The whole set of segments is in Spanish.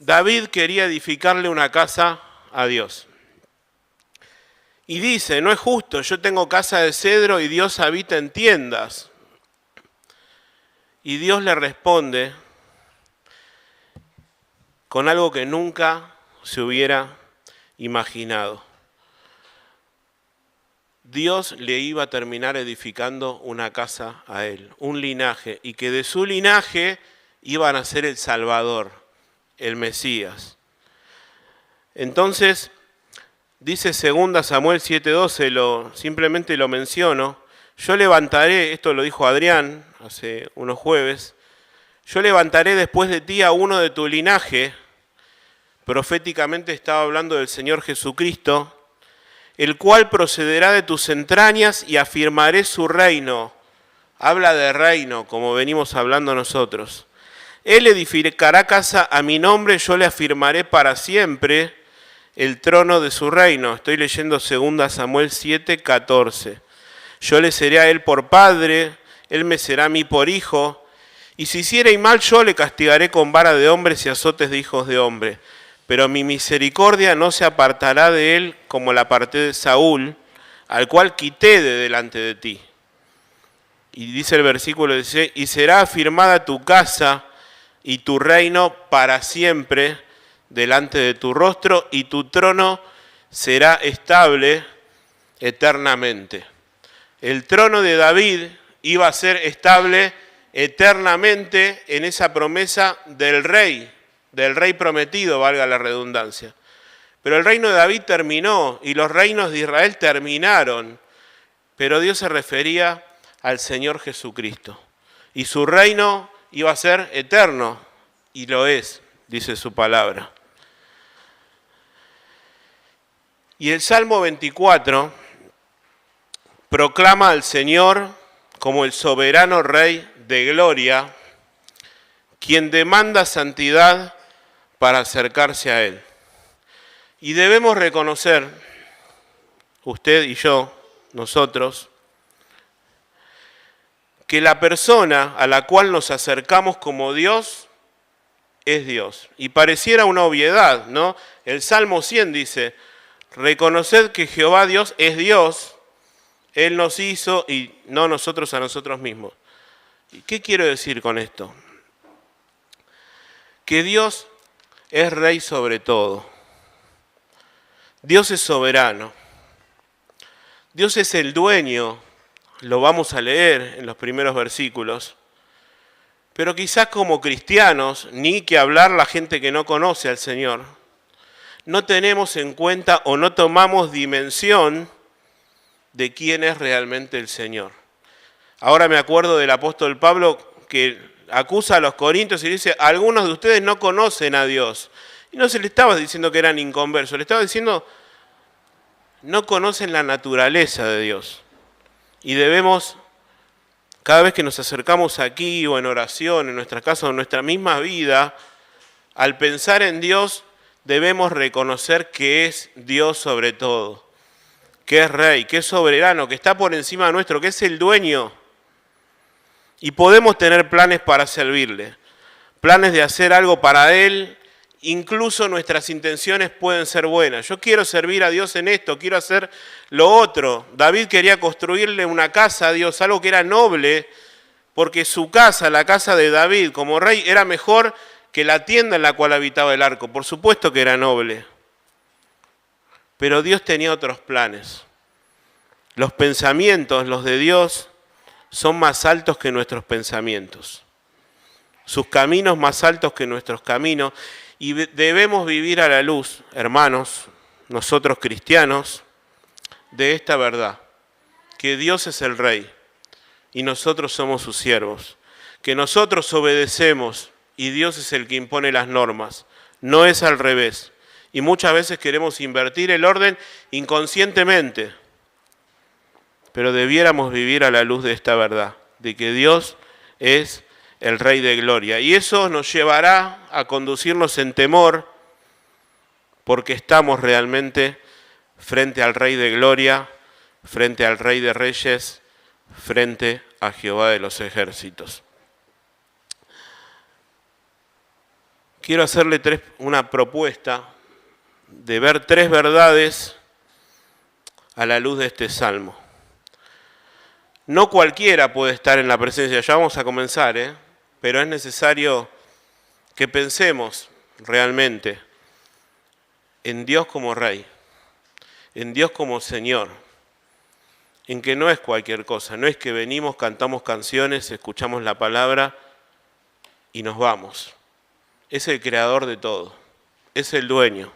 David quería edificarle una casa a Dios. Y dice, no es justo, yo tengo casa de cedro y Dios habita en tiendas. Y Dios le responde con algo que nunca se hubiera imaginado. Dios le iba a terminar edificando una casa a él, un linaje, y que de su linaje iba a nacer el Salvador, el Mesías. Entonces, dice 2 Samuel 7:12, simplemente lo menciono, yo levantaré, esto lo dijo Adrián hace unos jueves, yo levantaré después de ti a uno de tu linaje, proféticamente estaba hablando del Señor Jesucristo, el cual procederá de tus entrañas y afirmaré su reino. Habla de reino, como venimos hablando nosotros. Él edificará casa a mi nombre, yo le afirmaré para siempre el trono de su reino. Estoy leyendo 2 Samuel 7:14. Yo le seré a él por padre, él me será a mí por hijo, y si hiciere mal yo le castigaré con vara de hombres y azotes de hijos de hombre. Pero mi misericordia no se apartará de él como la aparté de Saúl, al cual quité de delante de ti. Y dice el versículo 16, y será afirmada tu casa y tu reino para siempre delante de tu rostro, y tu trono será estable eternamente. El trono de David iba a ser estable eternamente en esa promesa del rey prometido, valga la redundancia. Pero el reino de David terminó y los reinos de Israel terminaron, pero Dios se refería al Señor Jesucristo. Y su reino iba a ser eterno, y lo es, dice su palabra. Y el Salmo 24 proclama al Señor como el soberano Rey de gloria, quien demanda santidad para acercarse a Él. Y debemos reconocer, usted y yo, nosotros, que la persona a la cual nos acercamos como Dios es Dios. Y pareciera una obviedad, ¿no? El Salmo 100 dice, reconoced que Jehová Dios es Dios, Él nos hizo y no nosotros a nosotros mismos. ¿Y qué quiero decir con esto? Que Dios es rey sobre todo. Dios es soberano. Dios es el dueño, lo vamos a leer en los primeros versículos. Pero quizás como cristianos, ni que hablar la gente que no conoce al Señor, no tenemos en cuenta o no tomamos dimensión de quién es realmente el Señor. Ahora me acuerdo del apóstol Pablo que acusa a los corintios y dice, algunos de ustedes no conocen a Dios. Y no se le estaba diciendo que eran inconversos, le estaba diciendo, no conocen la naturaleza de Dios. Y debemos, cada vez que nos acercamos aquí o en oración, en nuestra casa o en nuestra misma vida, al pensar en Dios, debemos reconocer que es Dios sobre todo, que es Rey, que es soberano, que está por encima nuestro, que es el dueño. Y podemos tener planes para servirle, planes de hacer algo para Él, incluso nuestras intenciones pueden ser buenas. Yo quiero servir a Dios en esto, quiero hacer lo otro. David quería construirle una casa a Dios, algo que era noble, porque su casa, la casa de David como rey, era mejor que la tienda en la cual habitaba el arco. Por supuesto que era noble. Pero Dios tenía otros planes. Los pensamientos, los de Dios, son más altos que nuestros pensamientos. Sus caminos más altos que nuestros caminos. Y debemos vivir a la luz, hermanos, nosotros cristianos, de esta verdad. Que Dios es el Rey y nosotros somos sus siervos. Que nosotros obedecemos y Dios es el que impone las normas. No es al revés. Y muchas veces queremos invertir el orden inconscientemente. Pero debiéramos vivir a la luz de esta verdad, de que Dios es el Rey de gloria. Y eso nos llevará a conducirnos en temor, porque estamos realmente frente al Rey de gloria, frente al Rey de reyes, frente a Jehová de los ejércitos. quiero hacerle una propuesta de ver 3 verdades a la luz de este salmo. No cualquiera puede estar en la presencia, ya vamos a comenzar, pero es necesario que pensemos realmente en Dios como Rey, en Dios como Señor, en que no es cualquier cosa, no es que venimos, cantamos canciones, escuchamos la palabra y nos vamos. Es el creador de todo, es el dueño.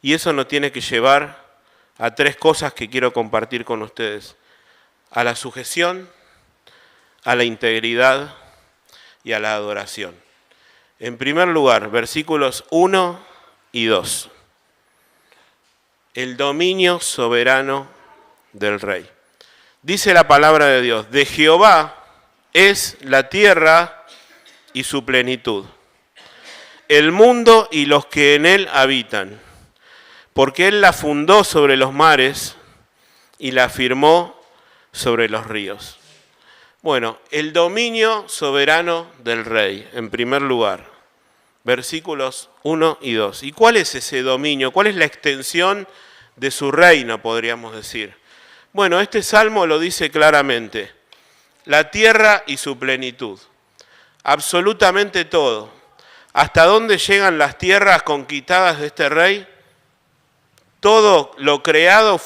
Y eso nos tiene que llevar a 3 cosas que quiero compartir con ustedes: a la sujeción, a la integridad y a la adoración. En primer lugar, versículos 1 y 2. El dominio soberano del Rey. Dice la palabra de Dios: de Jehová es la tierra y su plenitud, el mundo y los que en él habitan, porque él la fundó sobre los mares y la firmó sobre los ríos. Bueno, el dominio soberano del Rey, en primer lugar, versículos 1 y 2. ¿Y cuál es ese dominio? ¿Cuál es la extensión de su reino, podríamos decir? Bueno, este salmo lo dice claramente: la tierra y su plenitud, absolutamente todo. ¿Hasta dónde llegan las tierras conquistadas de este Rey? Todo lo creado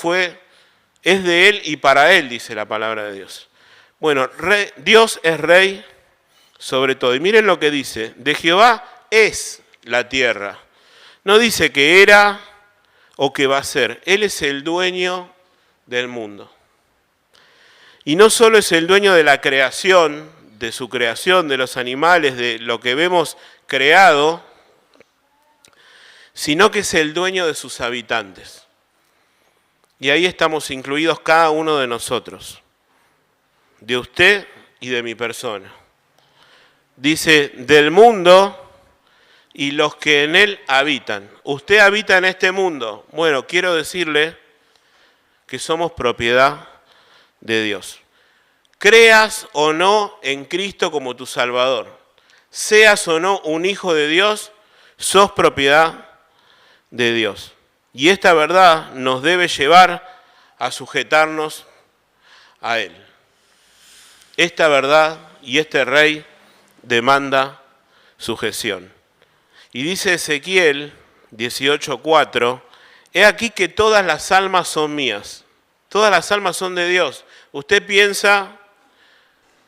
es de Él y para Él, dice la palabra de Dios. Bueno, Dios es Rey sobre todo. Y miren lo que dice: de Jehová es la tierra. No dice que era o que va a ser. Él es el dueño del mundo. Y no solo es el dueño de la creación, de su creación, de los animales, de lo que vemos creado, sino que es el dueño de sus habitantes. Y ahí estamos incluidos cada uno de nosotros, de usted y de mi persona. Dice: del mundo y los que en él habitan. Usted habita en este mundo. Bueno, quiero decirle que somos propiedad de Dios. Creas o no en Cristo como tu Salvador, seas o no un hijo de Dios, sos propiedad de Dios. Y esta verdad nos debe llevar a sujetarnos a Él. Esta verdad y este Rey demanda sujeción. Y dice Ezequiel 18:4, he aquí que todas las almas son mías, todas las almas son de Dios. Usted piensa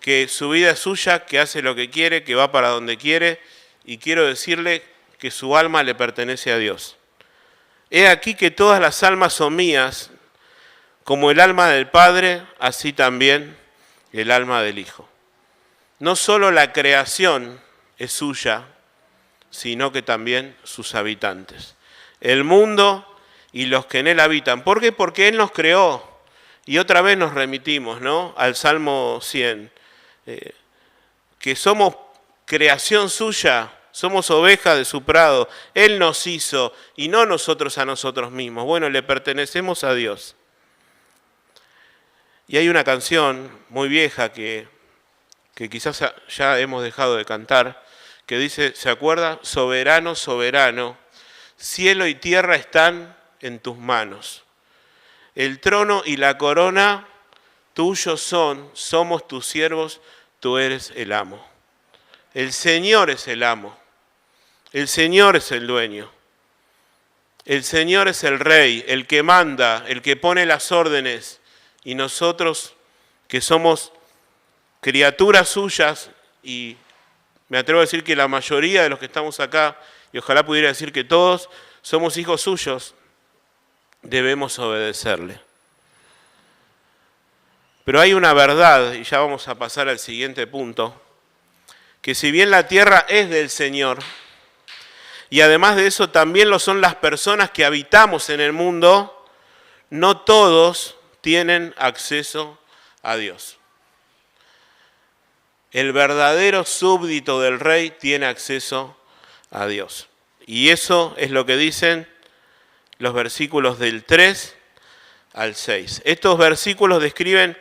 que su vida es suya, que hace lo que quiere, que va para donde quiere, y quiero decirle que su alma le pertenece a Dios. He aquí que todas las almas son mías, como el alma del Padre, así también el alma del Hijo. No solo la creación es suya, sino que también sus habitantes. El mundo y los que en él habitan. ¿Por qué? Porque Él nos creó. Y otra vez nos remitimos, ¿no?, al Salmo 100. Que somos creación suya, somos ovejas de su prado. Él nos hizo y no nosotros a nosotros mismos. Bueno, le pertenecemos a Dios. Y hay una canción muy vieja que quizás ya hemos dejado de cantar, que dice, ¿se acuerda? Soberano, soberano, cielo y tierra están en tus manos. El trono y la corona tuyos son, somos tus siervos, tú eres el amo. El Señor es el amo. El Señor es el dueño. El Señor es el Rey, el que manda, el que pone las órdenes. Y nosotros, que somos criaturas suyas, y me atrevo a decir que la mayoría de los que estamos acá, y ojalá pudiera decir que todos, somos hijos suyos, debemos obedecerle. Pero hay una verdad, y ya vamos a pasar al siguiente punto, que si bien la tierra es del Señor, y además de eso también lo son las personas que habitamos en el mundo, no todos tienen acceso a Dios. El verdadero súbdito del Rey tiene acceso a Dios. Y eso es lo que dicen los versículos del 3 al 6. Estos versículos describen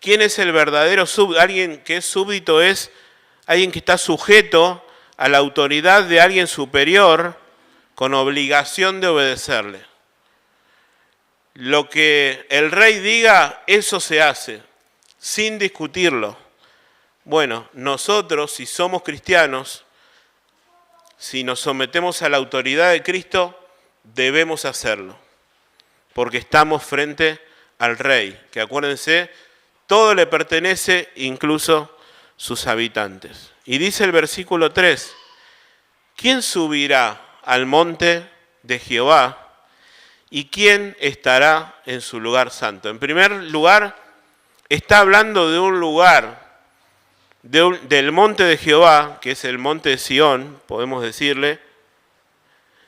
quién es el verdadero súbdito. Alguien que es súbdito es alguien que está sujeto a la autoridad de alguien superior con obligación de obedecerle. Lo que el rey diga, eso se hace, sin discutirlo. Bueno, nosotros, si somos cristianos, si nos sometemos a la autoridad de Cristo, debemos hacerlo, porque estamos frente al rey, que acuérdense, todo le pertenece, incluso sus habitantes. Y dice el versículo 3, ¿quién subirá al monte de Jehová? ¿Y quién estará en su lugar santo? En primer lugar, está hablando de un lugar, del monte de Jehová, que es el monte de Sión, podemos decirle,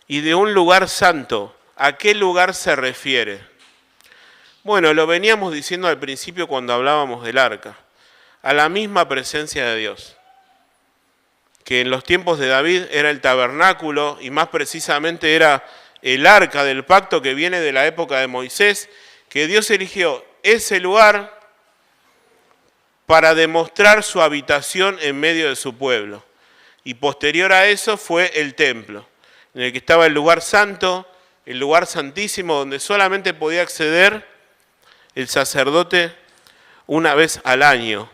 y de un lugar santo. ¿A qué lugar se refiere? Bueno, lo veníamos diciendo al principio cuando hablábamos del arca, a la misma presencia de Dios, que en los tiempos de David era el tabernáculo y más precisamente era el arca del pacto que viene de la época de Moisés, que Dios eligió ese lugar para demostrar su habitación en medio de su pueblo. Y posterior a eso fue el templo, en el que estaba el lugar santo, el lugar santísimo, donde solamente podía acceder el sacerdote una vez al año.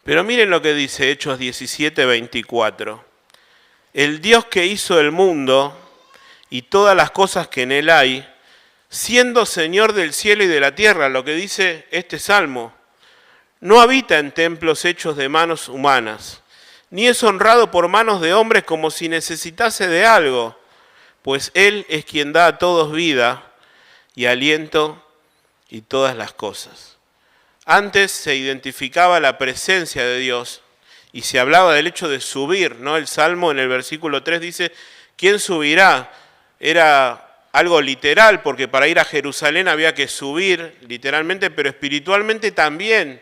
Pero miren lo que dice Hechos 17:24. El Dios que hizo el mundo y todas las cosas que en él hay, siendo Señor del cielo y de la tierra, lo que dice este salmo, no habita en templos hechos de manos humanas, ni es honrado por manos de hombres como si necesitase de algo, pues Él es quien da a todos vida y aliento y todas las cosas. Antes se identificaba la presencia de Dios y se hablaba del hecho de subir, ¿no? El Salmo en el versículo 3 dice, ¿quién subirá? Era algo literal, porque para ir a Jerusalén había que subir literalmente, pero espiritualmente también.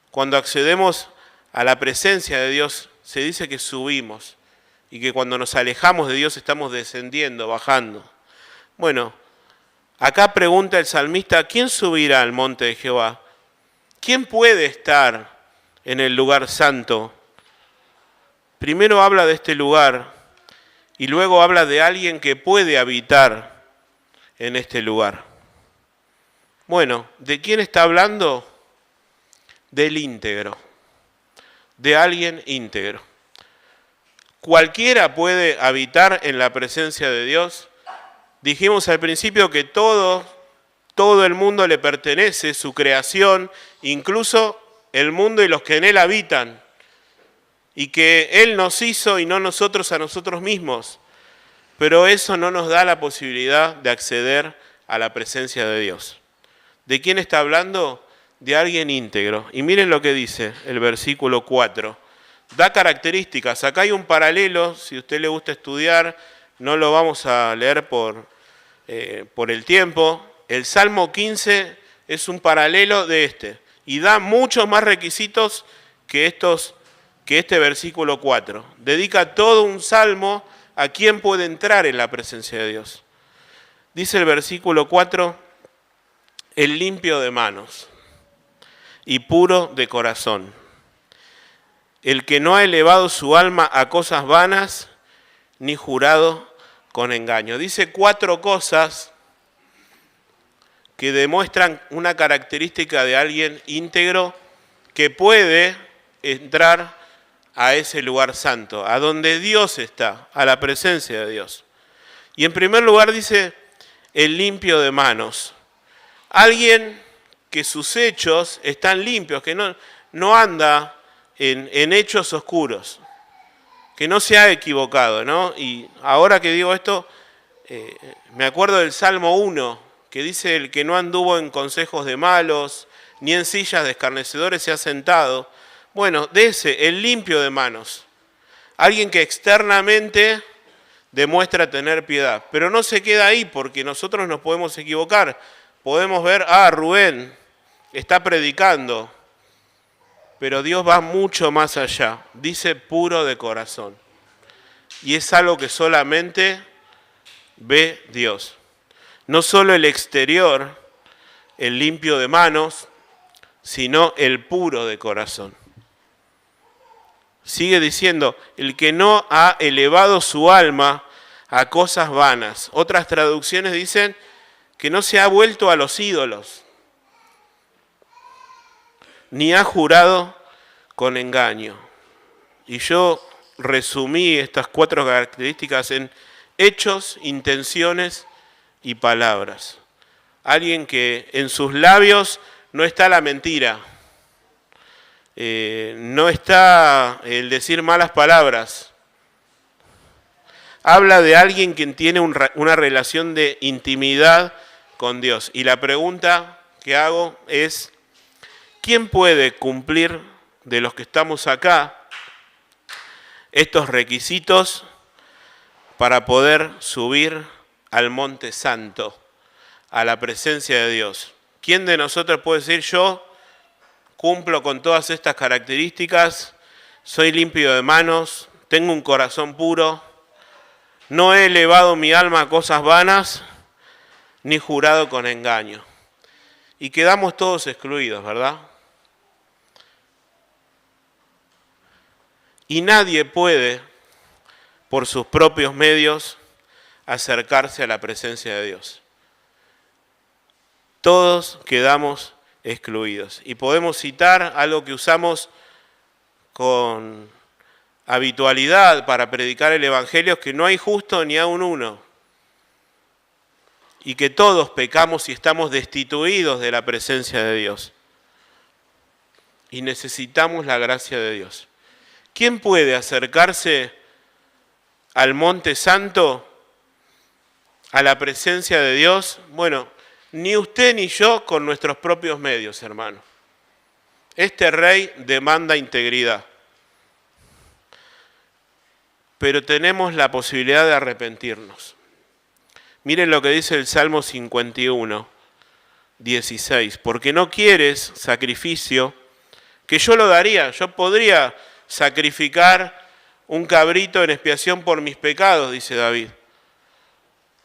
Cuando accedemos a la presencia de Dios, se dice que subimos y que cuando nos alejamos de Dios estamos descendiendo, bajando. Bueno, acá pregunta el salmista, ¿quién subirá al monte de Jehová? ¿Quién puede estar en el lugar santo? Primero habla de este lugar y luego habla de alguien que puede habitar en este lugar. Bueno, ¿de quién está hablando? Del íntegro, de alguien íntegro. ¿Cualquiera puede habitar en la presencia de Dios? Dijimos al principio que todo el mundo le pertenece, su creación, incluso el mundo y los que en él habitan, y que Él nos hizo y no nosotros a nosotros mismos, pero eso no nos da la posibilidad de acceder a la presencia de Dios. ¿De quién está hablando? De alguien íntegro. Y miren lo que dice el versículo 4. Da características. Acá hay un paralelo, si a usted le gusta estudiar, no lo vamos a leer por el tiempo. El Salmo 15 es un paralelo de este y da muchos más requisitos que este versículo 4. Dedica todo un salmo a quién puede entrar en la presencia de Dios. Dice el versículo 4, el limpio de manos y puro de corazón, el que no ha elevado su alma a cosas vanas, ni jurado con engaño. Dice 4 cosas que demuestran una característica de alguien íntegro que puede entrar a ese lugar santo, a donde Dios está, a la presencia de Dios. Y en primer lugar dice, el limpio de manos. Alguien que sus hechos están limpios, que no anda en hechos oscuros, que no se ha equivocado, ¿no? Y ahora que digo esto, me acuerdo del Salmo 1, que dice, el que no anduvo en consejos de malos, ni en sillas de escarnecedores se ha sentado. Bueno, de ese, el limpio de manos. Alguien que externamente demuestra tener piedad, pero no se queda ahí porque nosotros nos podemos equivocar. Podemos ver, Rubén está predicando, pero Dios va mucho más allá. Dice puro de corazón. Y es algo que solamente ve Dios. No solo el exterior, el limpio de manos, sino el puro de corazón. Sigue diciendo, el que no ha elevado su alma a cosas vanas. Otras traducciones dicen que no se ha vuelto a los ídolos, ni ha jurado con engaño. Y yo resumí estas 4 características en hechos, intenciones y palabras. Alguien que en sus labios no está la mentira, no está el decir malas palabras. Habla de alguien que tiene una relación de intimidad con Dios. Y la pregunta que hago es, ¿quién puede cumplir de los que estamos acá estos requisitos para poder subir al Monte Santo, a la presencia de Dios? ¿Quién de nosotros puede decir, yo cumplo con todas estas características, soy limpio de manos, tengo un corazón puro, no he elevado mi alma a cosas vanas, ni jurado con engaño? Y quedamos todos excluidos, ¿verdad? Y nadie puede, por sus propios medios, acercarse a la presencia de Dios. Todos quedamos excluidos. Y podemos citar algo que usamos con habitualidad para predicar el Evangelio, que no hay justo ni aun uno. Y que todos pecamos y estamos destituidos de la presencia de Dios. Y necesitamos la gracia de Dios. ¿Quién puede acercarse al Monte Santo, a la presencia de Dios? Bueno, ni usted ni yo con nuestros propios medios, hermano. Este rey demanda integridad. Pero tenemos la posibilidad de arrepentirnos. Miren lo que dice el Salmo 51, 16. Porque no quieres sacrificio, que yo lo daría. Yo podría sacrificar un cabrito en expiación por mis pecados, dice David.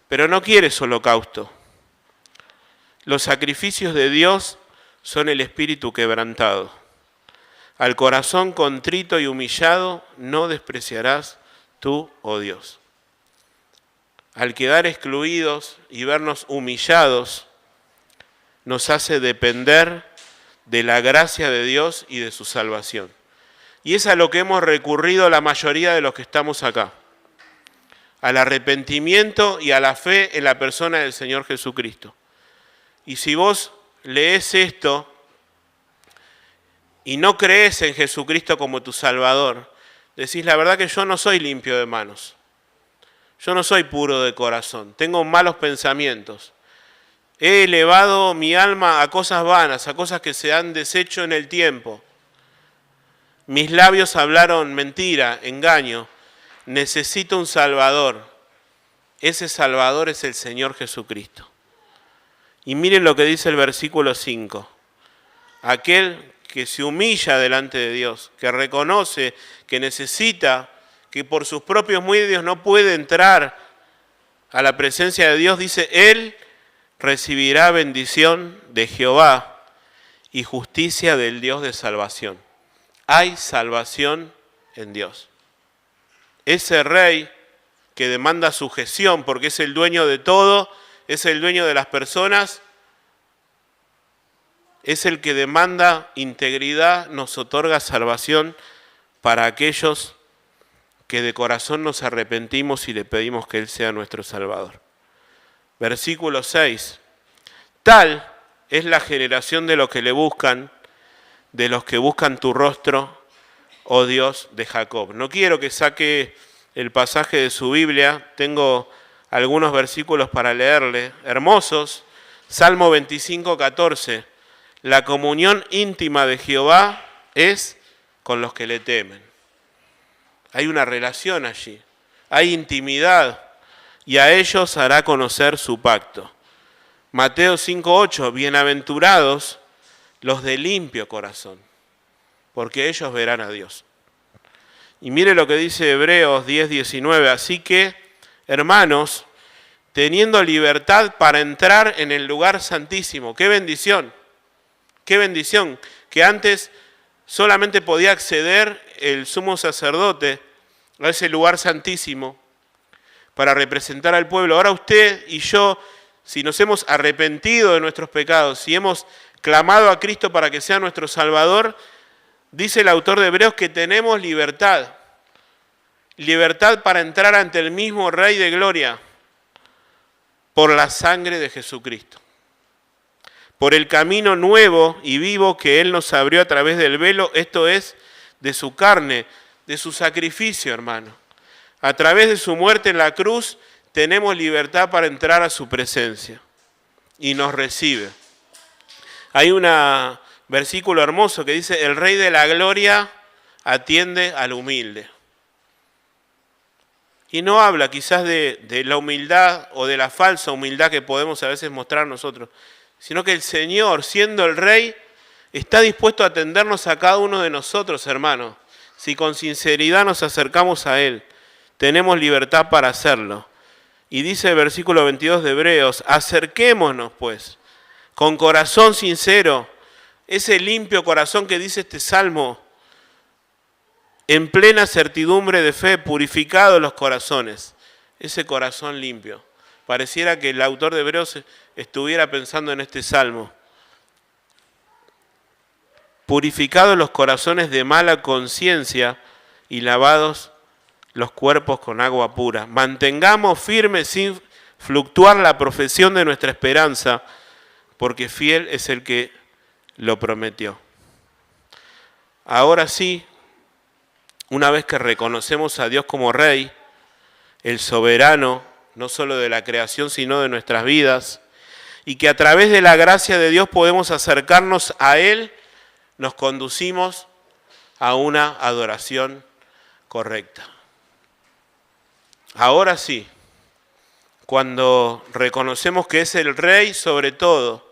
Pero no quieres holocausto. Los sacrificios de Dios son el espíritu quebrantado. Al corazón contrito y humillado no despreciarás tú, oh Dios. Al quedar excluidos y vernos humillados, nos hace depender de la gracia de Dios y de su salvación. Y es a lo que hemos recurrido la mayoría de los que estamos acá. Al arrepentimiento y a la fe en la persona del Señor Jesucristo. Y si vos lees esto y no crees en Jesucristo como tu Salvador, decís, la verdad que yo no soy limpio de manos. Yo no soy puro de corazón. Tengo malos pensamientos. He elevado mi alma a cosas vanas, a cosas que se han deshecho en el tiempo. Mis labios hablaron mentira, engaño. Necesito un Salvador. Ese Salvador es el Señor Jesucristo. Y miren lo que dice el versículo 5. Aquel que se humilla delante de Dios, que reconoce que necesita, que por sus propios medios no puede entrar a la presencia de Dios, dice, él recibirá bendición de Jehová y justicia del Dios de salvación. Hay salvación en Dios. Ese rey que demanda sujeción porque es el dueño de todo, es el dueño de las personas, es el que demanda integridad, nos otorga salvación para aquellos que de corazón nos arrepentimos y le pedimos que Él sea nuestro Salvador. Versículo 6. Tal es la generación de los que le buscan, de los que buscan tu rostro, oh Dios de Jacob. No quiero que saque el pasaje de su Biblia, tengo algunos versículos para leerle, hermosos. Salmo 25, 14. La comunión íntima de Jehová es con los que le temen. Hay una relación allí, hay intimidad y a ellos hará conocer su pacto. Mateo 5:8, bienaventurados los de limpio corazón, porque ellos verán a Dios. Y mire lo que dice Hebreos 10:19, así que, hermanos, teniendo libertad para entrar en el lugar santísimo, ¡qué bendición! ¡Qué bendición! Que antes solamente podía acceder el sumo sacerdote a ese lugar santísimo para representar al pueblo. Ahora usted y yo, si nos hemos arrepentido de nuestros pecados, si hemos clamado a Cristo para que sea nuestro Salvador, dice el autor de Hebreos que tenemos libertad. Libertad para entrar ante el mismo Rey de Gloria por la sangre de Jesucristo. Por el camino nuevo y vivo que Él nos abrió a través del velo, esto es, de su carne, de su sacrificio, hermano. A través de su muerte en la cruz, tenemos libertad para entrar a su presencia y nos recibe. Hay un versículo hermoso que dice, el Rey de la Gloria atiende al humilde. Y no habla quizás de la humildad o de la falsa humildad que podemos a veces mostrar nosotros, sino que el Señor, siendo el Rey, está dispuesto a atendernos a cada uno de nosotros, hermanos. Si con sinceridad nos acercamos a Él, tenemos libertad para hacerlo. Y dice el versículo 22 de Hebreos, acerquémonos pues, con corazón sincero, ese limpio corazón que dice este salmo, en plena certidumbre de fe, purificados los corazones, ese corazón limpio. Pareciera que el autor de Hebreos estuviera pensando en este salmo. Purificados los corazones de mala conciencia y lavados los cuerpos con agua pura. Mantengamos firme sin fluctuar la profesión de nuestra esperanza, porque fiel es el que lo prometió. Ahora sí, una vez que reconocemos a Dios como Rey, el soberano, no solo de la creación, sino de nuestras vidas, y que a través de la gracia de Dios podemos acercarnos a Él, nos conducimos a una adoración correcta. Ahora sí, cuando reconocemos que es el Rey sobre todo,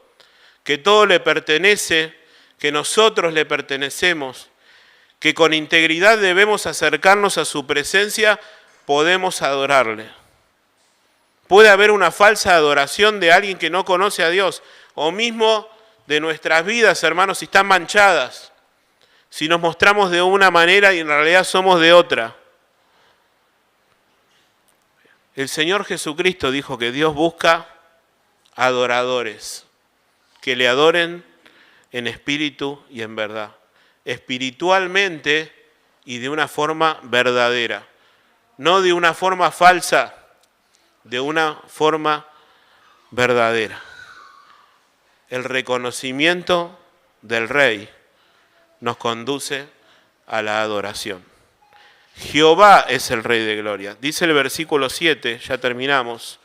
que todo le pertenece, que nosotros le pertenecemos, que con integridad debemos acercarnos a su presencia, podemos adorarle. Puede haber una falsa adoración de alguien que no conoce a Dios, o mismo de nuestras vidas, hermanos, si están manchadas, si nos mostramos de una manera y en realidad somos de otra. El Señor Jesucristo dijo que Dios busca adoradores, que le adoren en espíritu y en verdad, espiritualmente y de una forma verdadera, no de una forma falsa, de una forma verdadera. El reconocimiento del Rey nos conduce a la adoración. Jehová es el Rey de Gloria. Dice el versículo 7, ya terminamos.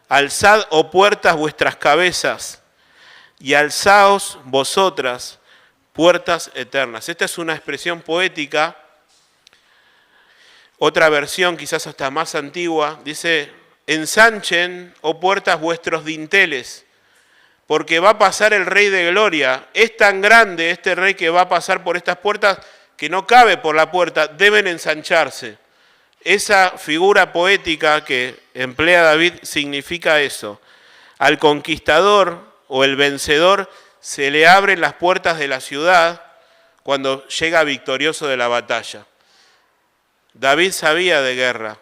Alzad, oh puertas, vuestras cabezas, y alzaos vosotras, puertas eternas. Esta es una expresión poética. Otra versión, quizás hasta más antigua, dice, ensanchen, oh puertas, vuestros dinteles, porque va a pasar el Rey de Gloria. Es tan grande este Rey que va a pasar por estas puertas que no cabe por la puerta, deben ensancharse. Esa figura poética que emplea David significa eso. Al conquistador o el vencedor se le abren las puertas de la ciudad cuando llega victorioso de la batalla. David sabía de guerra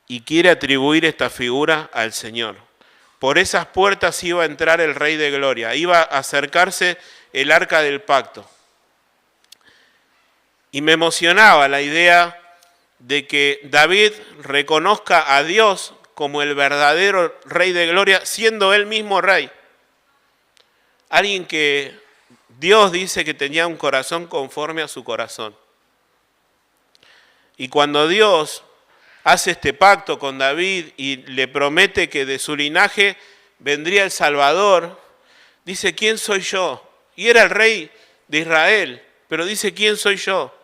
y quiere atribuir esta figura al Señor. Por esas puertas iba a entrar el Rey de Gloria, iba a acercarse el arca del pacto. Y me emocionaba la idea de que David reconozca a Dios como el verdadero Rey de Gloria, siendo él mismo Rey. Alguien que Dios dice que tenía un corazón conforme a su corazón. Y cuando Dios hace este pacto con David y le promete que de su linaje vendría el Salvador, dice, ¿quién soy yo? Y era el Rey de Israel, pero dice, ¿quién soy yo?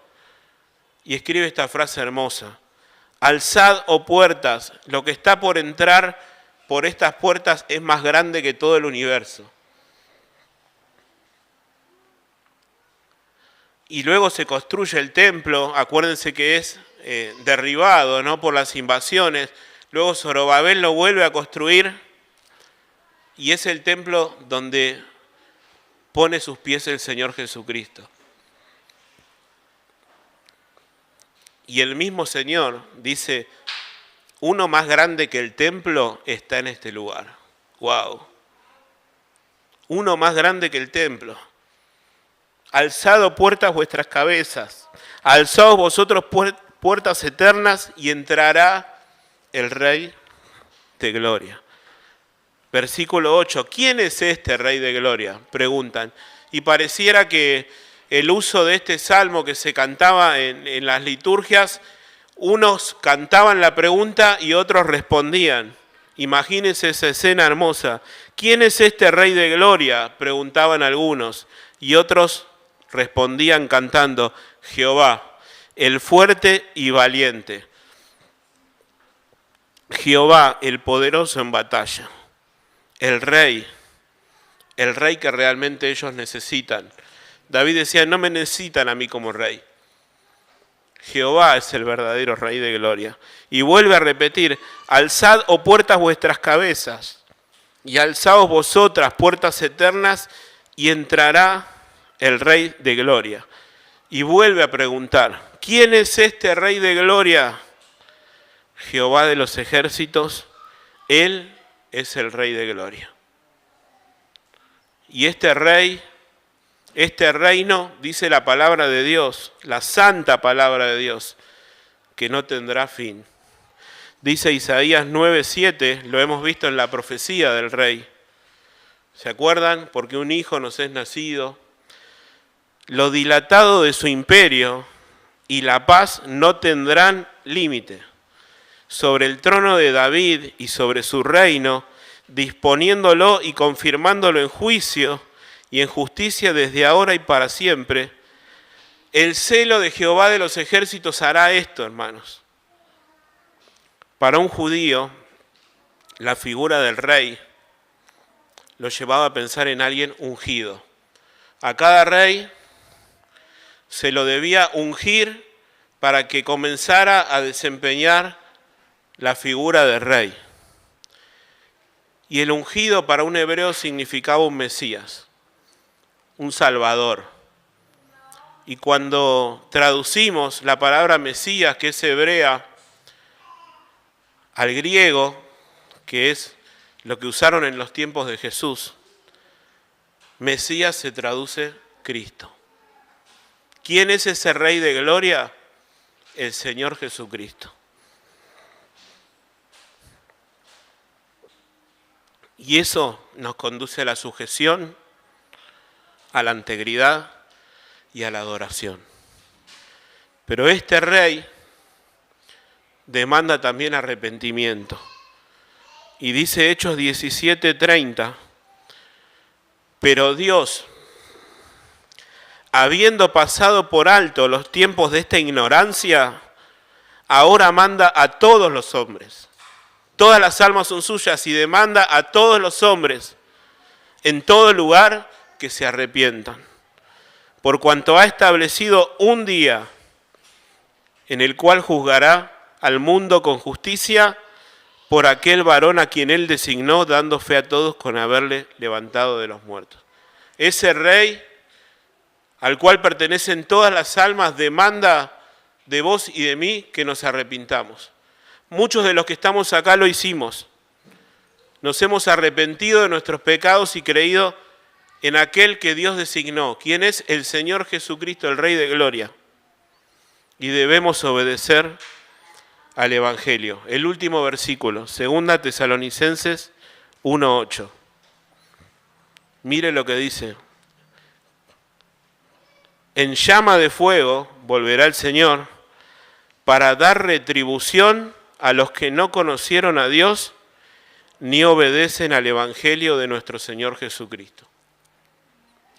Y escribe esta frase hermosa. Alzad, oh puertas, lo que está por entrar por estas puertas es más grande que todo el universo. Y luego se construye el templo, acuérdense que es derribado, ¿no?, por las invasiones. Luego Zorobabel lo vuelve a construir y es el templo donde pone sus pies el Señor Jesucristo. Y el mismo Señor dice, uno más grande que el templo está en este lugar. ¡Wow! Uno más grande que el templo. Alzado puertas vuestras cabezas, alzaos vosotros puertas eternas y entrará el Rey de Gloria. Versículo 8, ¿quién es este Rey de Gloria? Preguntan. Y pareciera que el uso de este salmo que se cantaba en las liturgias, unos cantaban la pregunta y otros respondían. Imagínense esa escena hermosa. ¿Quién es este Rey de Gloria? Preguntaban algunos. Y otros respondían cantando, Jehová, el fuerte y valiente. Jehová, el poderoso en batalla. El rey que realmente ellos necesitan. David decía, no me necesitan a mí como rey. Jehová es el verdadero Rey de Gloria. Y vuelve a repetir, alzad, oh puertas, vuestras cabezas, y alzaos vosotras, puertas eternas, y entrará el Rey de Gloria. Y vuelve a preguntar, ¿quién es este Rey de Gloria? Jehová de los ejércitos, Él es el Rey de Gloria. Y este Rey, este reino, dice la palabra de Dios, la santa palabra de Dios, que no tendrá fin. Dice Isaías 9:7, lo hemos visto en la profecía del Rey. ¿Se acuerdan? Porque un hijo nos es nacido. Lo dilatado de su imperio y la paz no tendrán límite. Sobre el trono de David y sobre su reino, disponiéndolo y confirmándolo en juicio y en justicia desde ahora y para siempre. El celo de Jehová de los ejércitos hará esto, hermanos. Para un judío, la figura del rey lo llevaba a pensar en alguien ungido. A cada rey se lo debía ungir para que comenzara a desempeñar la figura de rey. Y el ungido para un hebreo significaba un Mesías, un Salvador. Y cuando traducimos la palabra Mesías, que es hebrea, al griego, que es lo que usaron en los tiempos de Jesús, Mesías se traduce Cristo. ¿Quién es ese Rey de Gloria? El Señor Jesucristo. Y eso nos conduce a la sujeción, a la integridad y a la adoración. Pero este Rey demanda también arrepentimiento. Y dice Hechos 17:30, pero Dios, habiendo pasado por alto los tiempos de esta ignorancia, ahora manda a todos los hombres. Todas las almas son suyas y demanda a todos los hombres en todo lugar que se arrepientan. Por cuanto ha establecido un día en el cual juzgará al mundo con justicia por aquel varón a quien él designó, dando fe a todos con haberle levantado de los muertos. Ese Rey al cual pertenecen todas las almas demanda de vos y de mí que nos arrepintamos. Muchos de los que estamos acá lo hicimos. Nos hemos arrepentido de nuestros pecados y creído en aquel que Dios designó, quien es el Señor Jesucristo, el Rey de Gloria. Y debemos obedecer al Evangelio. El último versículo, 2 Tesalonicenses 1:8. Mire lo que dice. En llama de fuego volverá el Señor para dar retribución a los que no conocieron a Dios ni obedecen al Evangelio de nuestro Señor Jesucristo.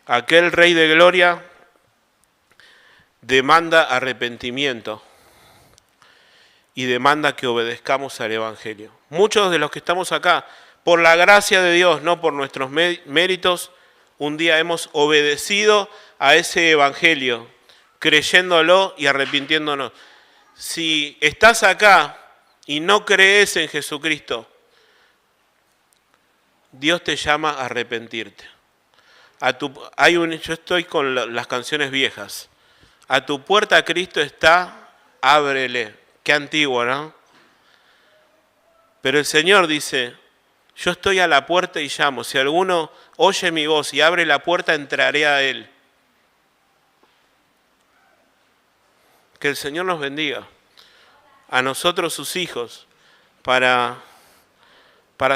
Aquel Rey de Gloria demanda arrepentimiento y demanda que obedezcamos al Evangelio. Muchos de los que estamos acá, por la gracia de Dios, no por nuestros méritos, un día hemos obedecido a ese Evangelio, creyéndolo y arrepintiéndonos. Si estás acá y no crees en Jesucristo, Dios te llama a arrepentirte. Yo estoy con las canciones viejas. A tu puerta Cristo está, ábrele. Qué antiguo, ¿no? Pero el Señor dice, yo estoy a la puerta y llamo. Si alguno oye mi voz y abre la puerta, entraré a Él. Que el Señor nos bendiga, a nosotros sus hijos, para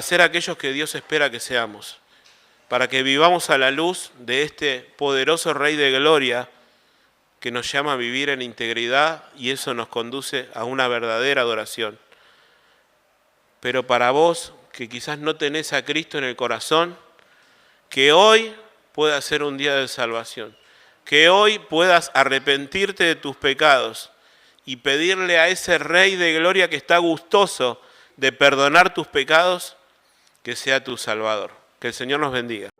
ser aquellos que Dios espera que seamos, para que vivamos a la luz de este poderoso Rey de Gloria que nos llama a vivir en integridad, y eso nos conduce a una verdadera adoración. Pero para vos, que quizás no tenés a Cristo en el corazón, que hoy pueda ser un día de salvación, que hoy puedas arrepentirte de tus pecados y pedirle a ese Rey de Gloria que está gustoso de perdonar tus pecados, que sea tu Salvador. Que el Señor nos bendiga.